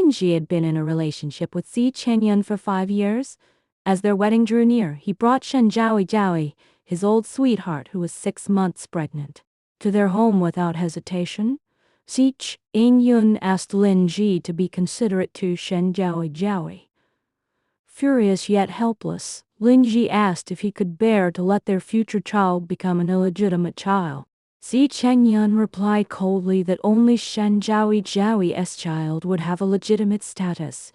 Lin Ji had been in a relationship with Zi Chengyun for 5 years. As their wedding drew near, he brought Shen Jiaoui, his old sweetheart who was 6 months pregnant, to their home without hesitation. Zi Chengyun asked Lin Ji to be considerate to Shen Jiaoui. Furious yet helpless, Lin Ji asked if he could bear to let their future child become an illegitimate child. Zi Chengyun replied coldly that only Shen Jiaoi's child would have a legitimate status,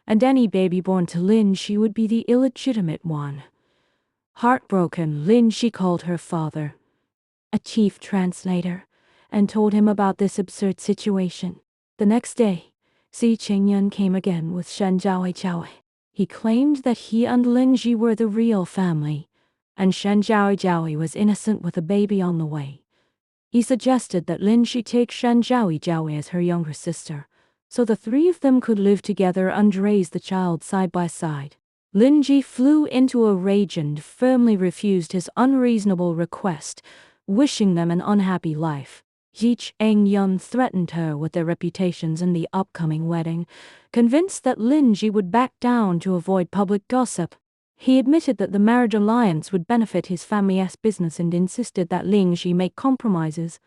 and any baby born to Lin Ji would be the illegitimate one. Heartbroken, Lin Ji called her father, a chief translator, and told him about this absurd situation. The next day, Zi Chengyun came again with Shen Jiaoui. He claimed that he and Lin Ji were the real family, and Shen Jiaoui was innocent with a baby on the way. He suggested that Lin Ji take Shen Jiaoui as her younger sister, so the three of them could live together and raise the child side by side. Lin Ji flew into a rage and firmly refused his unreasonable request, wishing them an unhappy life. Zi Chengyun threatened her with their reputations in the upcoming wedding, convinced that Lin Ji would back down to avoid public gossip. He admitted that the marriage alliance would benefit his family's business and insisted that Lin Ji make compromises.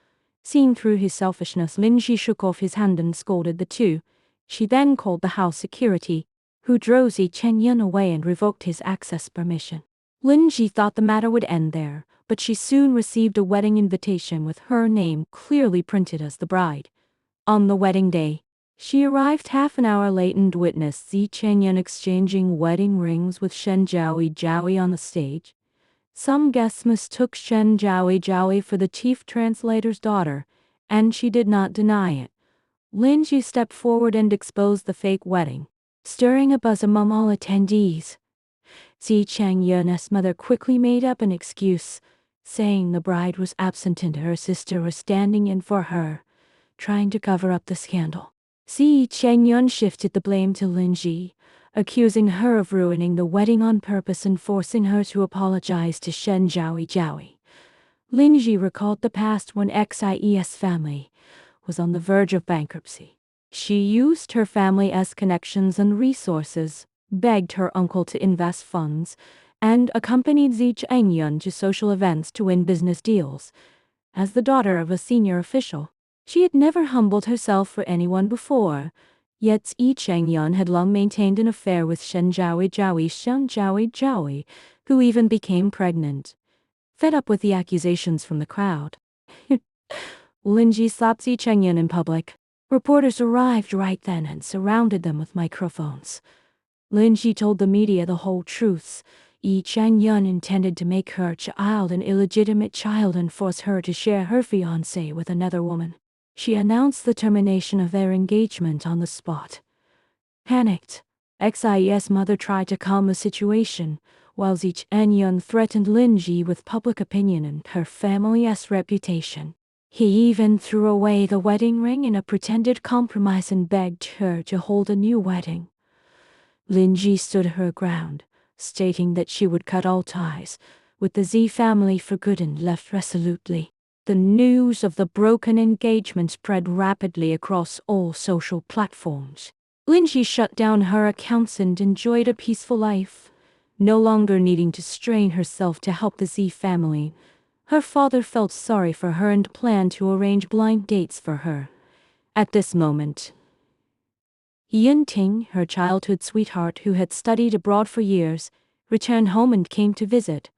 Seeing through his selfishness, Lin Ji shook off his hand and scolded the two. She then called the house security, who drove Zi Chengyun away and revoked his access permission. Lin Ji thought the matter would end there, but she soon received a wedding invitation with her name clearly printed as the bride. On the wedding day, she arrived half an hour late and witnessed Zi Chengyun exchanging wedding rings with Shen Jiaoui on the stage. Some guests mistook Shen Jiaoui for the chief translator's daughter, and she did not deny it. Lin Ji stepped forward and exposed the fake wedding, stirring a buzz among all attendees. Zi Chengyun's mother quickly made up an excuse, saying the bride was absent and her sister was standing in for her, trying to cover up the scandal. Zi Chengyun shifted the blame to Lin Ji, accusing her of ruining the wedding on purpose and forcing her to apologize to Shen Jiaoui. Lin Ji recalled the past when Xi's family was on the verge of bankruptcy. She used her family's connections and resources, begged her uncle to invest funds, and accompanied Zi Chengyun to social events to win business deals. As the daughter of a senior official, she had never humbled herself for anyone before, yet Zi Chengyun had long maintained an affair with Shen Jiaoui, who even became pregnant. Fed up with the accusations from the crowd, Lin Ji slapped Zi Chengyun in public. Reporters arrived right then and surrounded them with microphones. Lin Ji told the media the whole truth. Zi Chengyun intended to make her child an illegitimate child and force her to share her fiancé with another woman. She announced the termination of their engagement on the spot. Panicked, Xi's mother tried to calm the situation, while Zi Chengyun threatened Lin Ji with public opinion and her family's reputation. He even threw away the wedding ring in a pretended compromise and begged her to hold a new wedding. Lin Ji stood her ground, stating that she would cut all ties with the Zi family for good and left resolutely. The news of the broken engagement spread rapidly across all social platforms. Lin Ji shut down her accounts and enjoyed a peaceful life, no longer needing to strain herself to help the Zi family. Her father felt sorry for her and planned to arrange blind dates for her. At this moment, Yunting, her childhood sweetheart who had studied abroad for years, returned home and came to visit,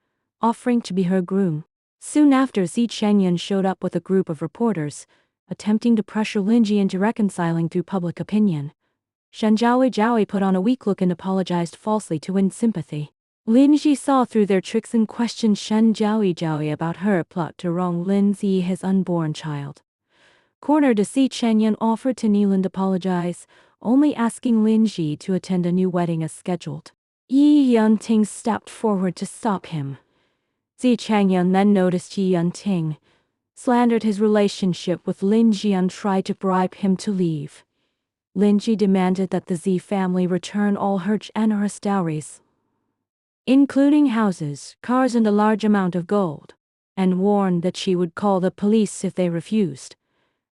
offering to be her groom. Soon after, Zi Chengyun showed up with a group of reporters, attempting to pressure Lin Ji into reconciling through public opinion. Shen Jiaoui put on a weak look and apologized falsely to win sympathy. Lin Ji saw through their tricks and questioned Shen Jiaoui about her plot to wrong Lin Ji, his unborn child. Cornered, Zi Chengyun offered to kneel and apologize, only asking Lin Ji to attend a new wedding as scheduled. Yunting stepped forward to stop him. Zi Chengyun then noticed Yunting slandered his relationship with Lin Ji and tried to bribe him to leave. Lin Ji demanded that the Zi family return all her generous dowries, including houses, cars and a large amount of gold, and warned that she would call the police if they refused,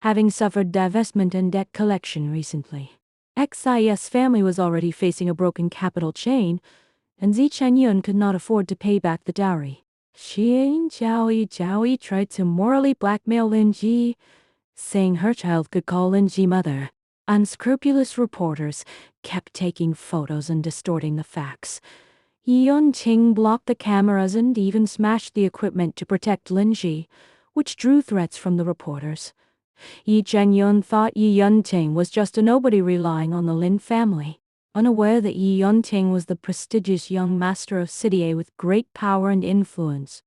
having suffered divestment and debt collection recently. XIS family was already facing a broken capital chain, and Zi Chenyun could not afford to pay back the dowry. Xian Jiaoi tried to morally blackmail Lin Ji, saying her child could call Lin Ji mother. Unscrupulous reporters kept taking photos and distorting the facts. Yi Yun-ting blocked the cameras and even smashed the equipment to protect Lin Ji, which drew threats from the reporters. Yi Chenyun thought Yi Yun-ting was just a nobody relying on the Lin family, unaware that Yi Yun-ting was the prestigious young master of City A with great power and influence.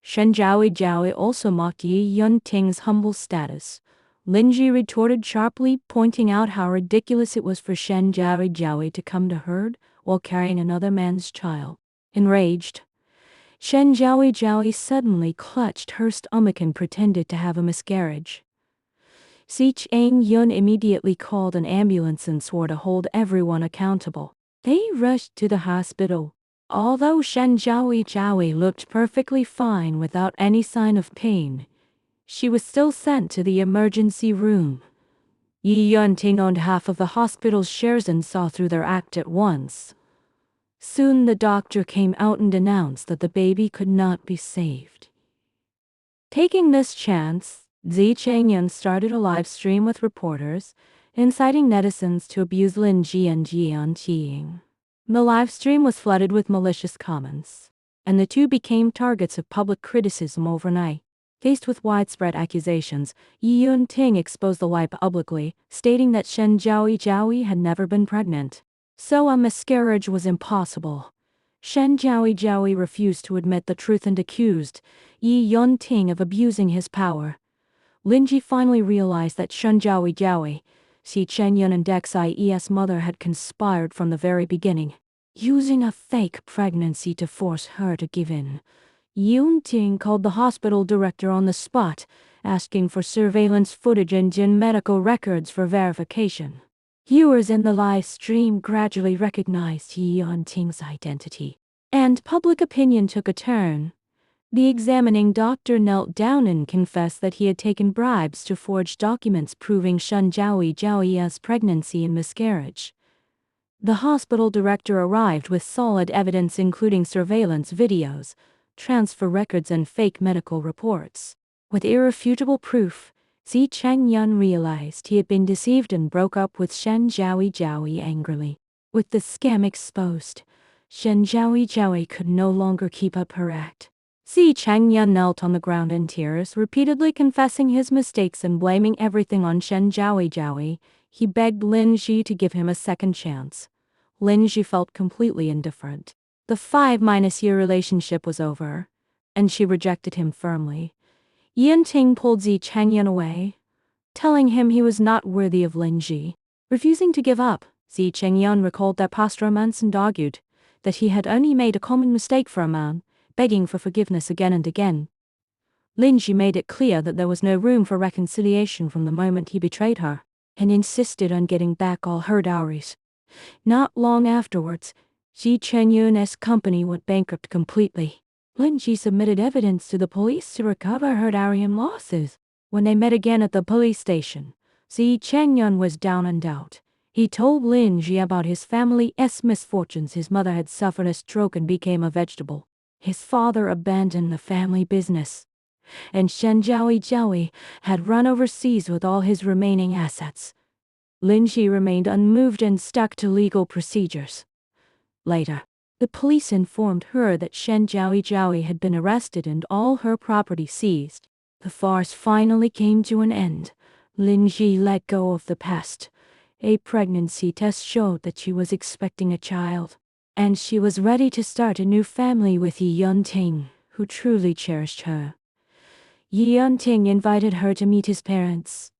Shen Jiaoi also mocked Yi Yun-ting's humble status. Lin Ji retorted sharply, pointing out how ridiculous it was for Shen Jiaoi to come to her while carrying another man's child. Enraged, Shen Jiaoi suddenly clutched her stomach and pretended to have a miscarriage. Si Chang Yun immediately called an ambulance and swore to hold everyone accountable. They rushed to the hospital. Although Shen Jiaoi looked perfectly fine without any sign of pain, she was still sent to the emergency room. Yi Yun-ting owned half of the hospital's shares and saw through their act at once. Soon the doctor came out and announced that the baby could not be saved. Taking this chance, Zi Chenyun started a live stream with reporters, inciting netizens to abuse Lin Ji and Yi Yun-ting. The live stream was flooded with malicious comments, and the two became targets of public criticism overnight. Faced with widespread accusations, Yi Yun-ting exposed the lie publicly, stating that Shen Jiaoi had never been pregnant. So a miscarriage was impossible. Shen Jiaoi refused to admit the truth and accused Yi Yun-ting of abusing his power. Lin Ji finally realized that Shen Jiaoi, Si Chenyun and Xi's mother had conspired from the very beginning, using a fake pregnancy to force her to give in. Yun-ting called the hospital director on the spot, asking for surveillance footage and medical records for verification. Viewers in the live stream gradually recognized Yi Yun-ting's identity, and public opinion took a turn. The examining doctor knelt down and confessed that he had taken bribes to forge documents proving Shen Jiaoi's pregnancy and miscarriage. The hospital director arrived with solid evidence including surveillance videos, transfer records and fake medical reports. With irrefutable proof, Zi Chenyun realized he had been deceived and broke up with Shen Jiaoi angrily. With the scam exposed, Shen Jiaoi could no longer keep up her act. Zi Chenyun knelt on the ground in tears, repeatedly confessing his mistakes and blaming everything on Shen Jiaoi. He begged Lin Ji to give him a second chance. Lin Ji felt completely indifferent. The 5-year relationship was over, and she rejected him firmly. Yun-ting pulled Zi Chenyun away, telling him he was not worthy of Lin Ji. Refusing to give up, Zi Chenyun recalled their past romance and argued that he had only made a common mistake for a man, begging for forgiveness again and again. Lin Ji made it clear that there was no room for reconciliation from the moment he betrayed her, and insisted on getting back all her dowries. Not long afterwards, Zi Chenyun's company went bankrupt completely. Lin Ji submitted evidence to the police to recover her dowry and losses. When they met again at the police station, Zi Chenyun was down and out. He told Lin Ji about his family's misfortunes. His mother had suffered a stroke and became a vegetable. His father abandoned the family business, and Shen Jiaoi had run overseas with all his remaining assets. Lin Ji remained unmoved and stuck to legal procedures. Later, the police informed her that Shen Jiaoi had been arrested and all her property seized. The farce finally came to an end. Lin Ji let go of the past. A pregnancy test showed that she was expecting a child, and she was ready to start a new family with Yi Yun-ting, who truly cherished her. Yi Yun-ting invited her to meet his parents.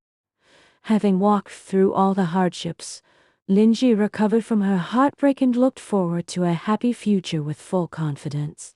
Having walked through all the hardships, Lin Ji recovered from her heartbreak and looked forward to a happy future with full confidence.